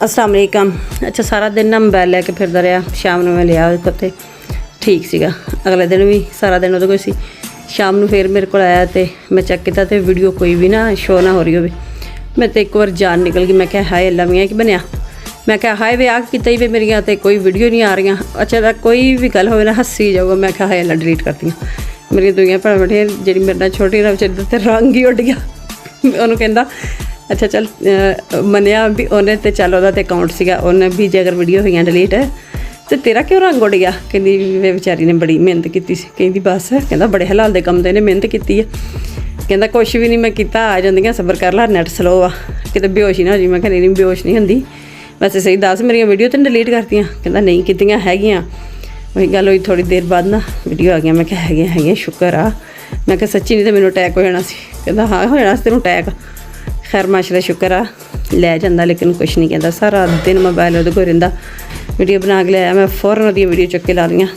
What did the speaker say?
अस्सलाम वालेकुम। अच्छा सारा दिन ना मोबाइल लैके फिरदा रहा, शाम ਨੂੰ मैं लिया उत्ते ठीक सीगा। अगले दिन भी सारा दिन ਉਹਦੇ ਕੋਲ ਸੀ। शाम ਨੂੰ फिर मेरे को आया तो मैं चेक किया तो वीडियो कोई भी ना शो ना हो रही हो। मैं तो एक बार जान निकल गई। मैं क्या हाय अल्लाह मियाँ की बनया, मैं क्या हाय वे आग किता ही वे मेरिया तो कोई वीडियो नहीं आ रही। अच्छा कोई भी गल हो ना हसी जाऊगा। मैं क्या हाय अल्लाह डिलीट करती हूँ। मेरी दुनिया भैन बैठिया जी मेरे नाल छोटी ना बेचारी तो रंग ही उड़ गया। उन्होंने कहता अच्छा चल मनिया भी उन्हें तो चल वो अकाउंट से उन्हें भी जे अगर वीडियो हुई डिलीट है तो तेरा क्यों रंग उड़ गया। कहती वे बेचारी ने बड़ी मेहनत की कहती बस कहता बड़े हलाल दे कम तो इन्हें मेहनत की है। कहता कुछ भी नहीं मैं किया आ जांदियां सबर कर ला नैट स्लो आ किते बेहोश ही ना हो जी। मैं नहीं बेहोश नहीं होंदी वैसे सही दस मेरिया वीडियो तो डिलीट करतियां। कहता नहीं कीतियां हैगियां। वही गल हुई थोड़ी देर बाद ना वीडियो आ गया। मैं है शुक्र आ। मैं सच्ची नहीं तो मैनू अटैक हो जाना सी। कहता हाँ हो जाना तेनों अटैक। खैर माशाल्लाह शुक्र आ लै जांदा लेकिन कुछ नहीं कहता। सारा दिन मोबाइल वो कोल रहिंदा। वीडियो बना के लिया मैं फौरन वो वीडियो चुक के ला लियां।